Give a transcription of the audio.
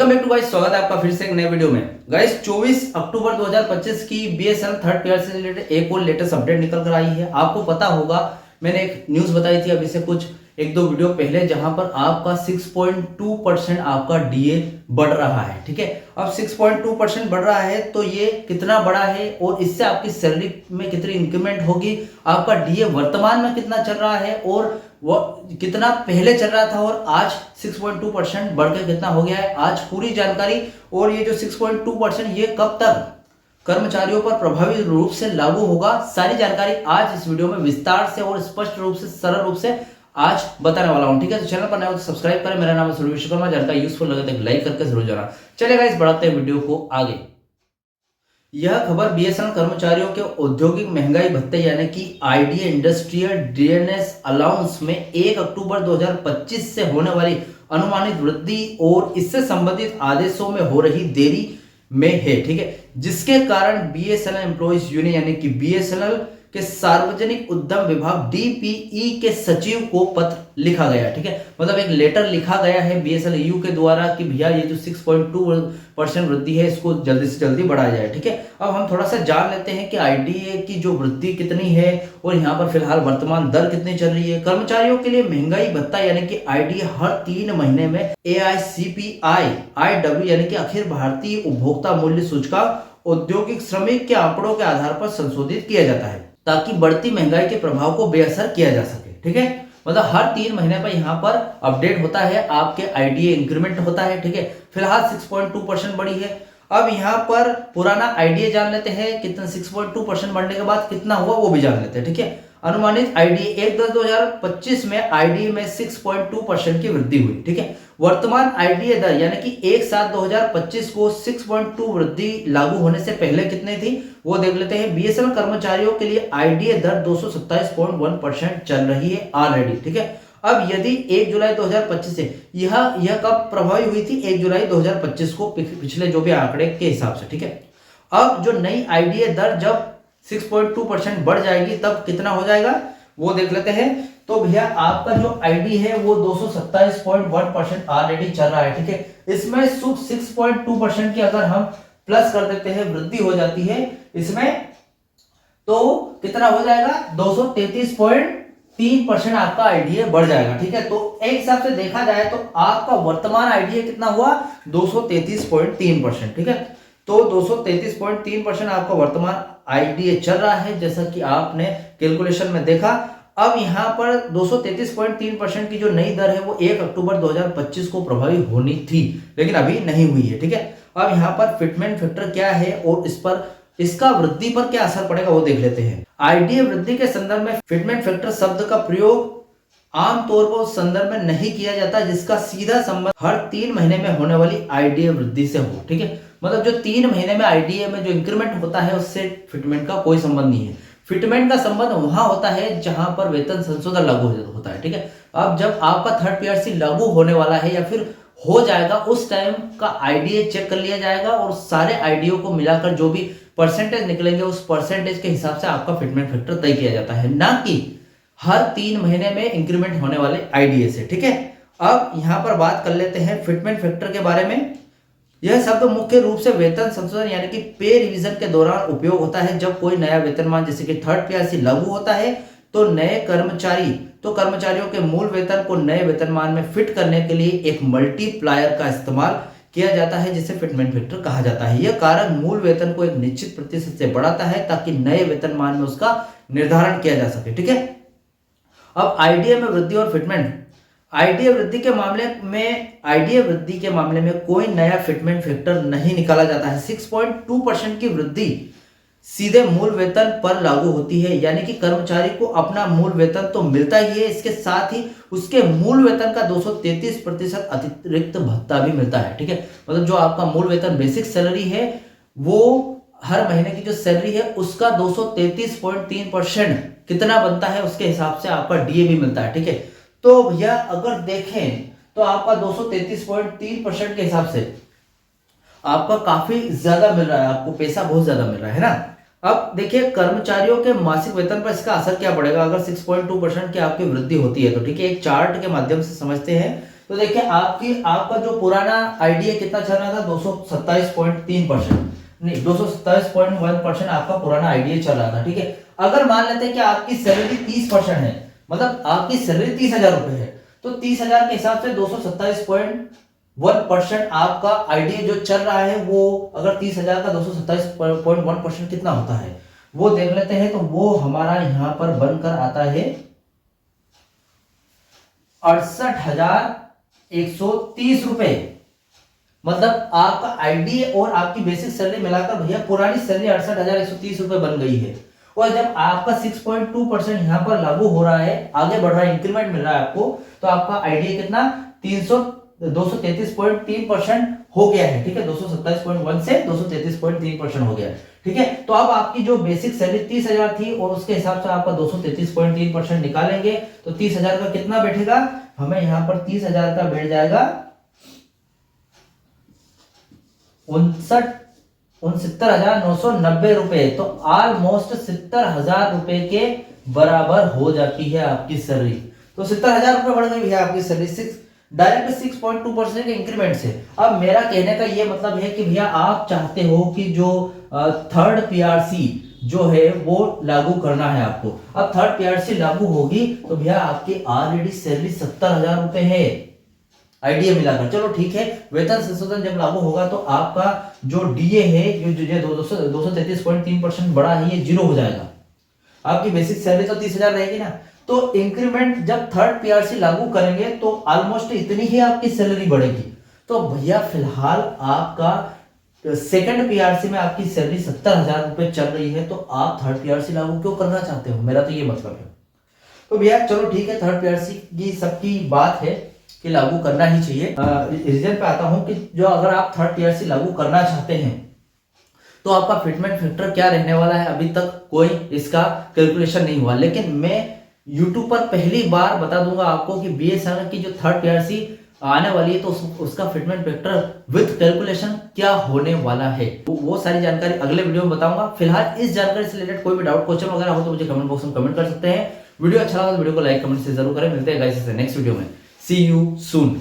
Welcome back to guys, स्वागत है आपका फिर से एक नए वीडियो में। गाइस 24 अक्टूबर 2025 की बीएसएनएल थर्ड ईयर से रिलेटेड एक और लेटेस्ट अपडेट निकल कर आई है। आपको पता होगा मैंने एक न्यूज बताई थी अभी से कुछ एक दो वीडियो पहले, जहां पर आपका 6.2% आपका डीए बढ़ रहा है। ठीक है, अब 6.2% बढ़ रहा है तो ये कितना बड़ा है और इससे आपकी सैलरी में कितनी इंक्रीमेंट होगी, आपका डीए वर्तमान में कितना चल रहा है और वो कितना पहले चल रहा था और आज 6.2% बढ़ के कितना हो गया है, आज पूरी जानकारी। और ये जो 6.2% ये कब तक कर्मचारियों पर प्रभावी रूप से लागू होगा, सारी जानकारी आज इस वीडियो में विस्तार से और स्पष्ट रूप से सरल रूप से आज बताने वाला हूं। ठीक है, तो चैनल पर नए हो तो सब्सक्राइब करें। मेरा नाम है सुनील विश्वकर्मा। जानकारी यूजफुल लगे तो लाइक करके जरूर जाना। चलेगा, इस बढ़ाते हैं वीडियो को आगे। यह खबर बीएसएनएल कर्मचारियों के औद्योगिक महंगाई भत्ते यानी कि आईडीए इंडस्ट्रियल ड्रेनेस अलाउंस में 1 अक्टूबर 2025 से होने वाली अनुमानित वृद्धि और इससे संबंधित आदेशों में हो रही देरी में है। ठीक है, जिसके कारण बीएसएनएल एम्प्लॉइज यूनियन यानी कि बीएसएनएल के सार्वजनिक उद्यम विभाग डीपीई के सचिव को पत्र लिखा गया। ठीक है, मतलब एक लेटर लिखा गया है बीएसएनएल यू के द्वारा कि भैया ये जो 6.2% वृद्धि है इसको जल्दी से जल्दी बढ़ाया जाए। ठीक है, अब हम थोड़ा सा जान लेते हैं कि आईडीए की जो वृद्धि कितनी है और यहाँ पर फिलहाल वर्तमान दर कितनी चल रही है। कर्मचारियों के लिए महंगाई भत्ता यानी कि आईडीए हर 3 महीने में एआईसीपीआई आईडब्ल्यू यानी कि अखिल भारतीय उपभोक्ता मूल्य सूचकांक औद्योगिक श्रमिक के आंकड़ों के आधार पर संशोधित किया जाता है ताकि बढ़ती महंगाई के प्रभाव को बेअसर किया जा सके। ठीक है, मतलब हर 3 महीने पर यहाँ पर अपडेट होता है, आपके आईडीए इंक्रीमेंट होता है। ठीक है, फिलहाल 6.2% बढ़ी है। अब यहाँ पर पुराना आईडीए जान लेते हैं कितना 6.2% बढ़ने के बाद कितना हुआ वो भी जान लेते हैं। ठीक है, अनुमानित आईडीए 1/10/2025 में आईडीए में 6.2% की वृद्धि हुई। ठीक है, वर्तमान आईडीए दर यानी कि 1/7/2025 को 6.2 वृद्धि लागू होने से पहले कितने थी वो देख लेते हैं। बीएसएनएल कर्मचारियों के लिए आईडीए दर 227.1% चल रही है ऑलरेडी। ठीक है, अब यदि 1 जुलाई 2025 से यह कब प्रभावी हुई थी, 1 जुलाई 2025 को पिछले जो भी आंकड़े के हिसाब से। ठीक है, अब जो नई आईडीए दर जब 6.2% बढ़ जाएगी तब कितना हो जाएगा वो देख लेते हैं। तो भैया आपका जो आईडी है वो 227.1% ऑलरेडी चल रहा है। ठीक है, इसमें 6.2% की अगर हम प्लस कर देते हैं, वृद्धि हो जाती है इसमें, तो कितना हो जाएगा 233.3% आपका आईडीए बढ़ जाएगा। ठीक है, तो एक हिसाब से देखा जाए तो आपका वर्तमान आईडीए कितना हुआ 233.3%। ठीक है, तो 233.3% आपका वर्तमान आईडीए चल रहा है जैसा कि आपने कैलकुलेशन में देखा। अब यहां पर 233.3% की जो नई दर है वो 1 अक्टूबर 2025 को प्रभावी होनी थी लेकिन अभी नहीं हुई है। ठीक है, अब यहां पर फिटमेंट फैक्टर क्या है और इस पर इसका वृद्धि पर क्या असर पड़ेगा वो देख लेते हैं। आईडीए वृद्धि के संदर्भ में फिटमेंट फैक्टर शब्द का प्रयोग आमतौर पर उस संदर्भ में नहीं किया जाता जिसका सीधा संबंध हर 3 महीने में होने वाली आईडीए वृद्धि से हो। ठीक है, मतलब जो 3 महीने में आईडीए में जो इंक्रीमेंट होता है उससे फिटमेंट का कोई संबंध नहीं है। फिटमेंट का संबंध वहां होता है जहां पर वेतन संशोधन लागू होता है। ठीक है, अब जब आपका थर्ड पीआरसी लागू होने वाला है या फिर हो जाएगा उस टाइम का आईडीए चेक कर लिया जाएगा और सारे आईडीओ को मिलाकर जो भी परसेंटेज निकलेंगे उस परसेंटेज के हिसाब से आपका फिटमेंट फैक्टर तय किया जाता है, ना कि हर 3 महीने में इंक्रीमेंट होने वाले आईडीए से। ठीक है, अब यहां पर बात कर लेते हैं फिटमेंट फैक्टर के बारे में। यह शब्द मुख्य रूप से वेतन संशोधन यानी कि पे रिवीजन के दौरान उपयोग होता है। जब कोई नया वेतनमान जैसे कि थर्ड पीआरसी लागू होता है तो कर्मचारियों के मूल वेतन को नए वेतनमान में फिट करने के लिए एक मल्टीप्लायर का इस्तेमाल किया जाता है जिसे फिटमेंट फैक्टर कहा जाता है। यह कारक मूल वेतन को एक निश्चित प्रतिशत से बढ़ाता है ताकि नए वेतनमान में उसका निर्धारण किया जा सके। ठीक है, अब आईडीए में वृद्धि और फिटमेंट। आईडीए वृद्धि के मामले में कोई नया फिटमेंट फैक्टर नहीं निकाला जाता है। 6.2% की वृद्धि सीधे मूल वेतन पर लागू होती है, यानी कि कर्मचारी को अपना मूल वेतन तो मिलता ही है, इसके साथ ही उसके मूल वेतन का 233% अतिरिक्त भत्ता भी मिलता है। ठीक है, मतलब जो आपका मूल वेतन बेसिक सैलरी है वो हर महीने की जो सैलरी है उसका 233.3% कितना बनता है उसके हिसाब से आपका डीए भी मिलता है। ठीक है, तो भैया अगर देखें तो आपका 233.3% के हिसाब से आपका काफी ज्यादा मिल रहा है, आपको पैसा बहुत ज्यादा मिल रहा है ना। अब देखिए कर्मचारियों के मासिक वेतन पर इसका असर क्या पड़ेगा अगर 6.2% की आपकी वृद्धि होती है तो। ठीक है, एक चार्ट के माध्यम से समझते हैं। तो देखिए आपका जो पुराना आईडीए कितना चल रहा था 227.3%, नहीं 227.1% आपका पुराना आईडीए चल रहा था, ठीक है। अगर मान लेते हैं कि आपकी सैलरी 30% है, मतलब आपकी सैलरी 30,000 रुपए है, तो 30,000 के हिसाब से 227.1% आपका आईडीए जो चल रहा है, वो अगर 30,000 का 227.1% कितना होता है वो देख लेते हैं। तो वो हमारा यहां पर बनकर आता है 68,130 रुपए। मतलब आपका आईडीए और आपकी बेसिक सैलरी मिलाकर भैया पुरानी सैलरी 68,130 रुपए बन गई है। और जब आपका 6.2% यहां पर लागू हो रहा है, आगे बढ़ रहा है, इंक्रीमेंट मिल रहा है आपको, तो आपका आईडीए कितना 233.3% हो गया है, ठीक है। 227.1 से 233.3% हो गया है, ठीक है। तो अब आपकी जो बेसिक सैलरी 30,000 थी और उसके हिसाब से आपका 233.3% निकालेंगे तो 30,000 का कितना बैठेगा, हमें यहां पर 30,000 का बैठ जाएगा 69,990 रुपए। तो ऑलमोस्ट 70,000 रुपए के बराबर हो जाती है आपकी सैलरी। तो 70,000 रुपए बढ़ गई है आपकी सैलरी डायरेक्ट 6.2% के इंक्रीमेंट से। अब मेरा कहने का ये मतलब है कि भैया आप चाहते हो कि जो थर्ड पीआरसी जो है वो लागू करना है आपको। अब थर्ड पीआरसी लागू होगी तो भैया आपकी ऑलरेडी सैलरी 70,000 रुपए है आईडीए मिलाकर। चलो ठीक है, वेतन संशोधन जब लागू होगा तो आपका जो डीए है जो 233.3% बढ़ा है ये जीरो हो जाएगा। आपकी बेसिक सैलरी तो 30,000 रहेगी ना। तो इंक्रीमेंट जब थर्ड पीआरसी लागू करेंगे तो ऑलमोस्ट इतनी ही आपकी सैलरी बढ़ेगी। तो भैया फिलहाल आपका सेकंड पीआरसी में आपकी सैलरी 70,000 रुपए चल रही है, तो आप थर्ड पीआरसी लागू क्यों करना चाहते हो, मेरा तो ये मतलब है। तो भैया चलो ठीक है, थर्ड पीआरसी की सबकी बात है कि लागू करना ही चाहिए। रीजन पे आता हूं कि जो अगर आप थर्ड पीआरसी लागू करना चाहते हैं तो आपका फिटमेंट फैक्टर क्या रहने वाला है, अभी तक कोई इसका कैलकुलेशन नहीं हुआ। लेकिन मैं YouTube पर पहली बार बता दूंगा आपको कि बीएसएनएल की जो थर्ड पीआरसी आने वाली है तो उसका फिटमेंट फैक्टर विद कैलकुलेशन क्या होने वाला है, वो सारी जानकारी अगले वीडियो में बताऊंगा। फिलहाल इस जानकारी से रिलेटेड कोई भी डाउट क्वेश्चन वगैरह हो तो मुझे कमेंट बॉक्स में कमेंट कर सकते हैं। वीडियो अच्छा लगा तो वीडियो को लाइक कमेंट से जरूर करें। मिलते हैं गाइस नेक्स्ट वीडियो में। See you soon.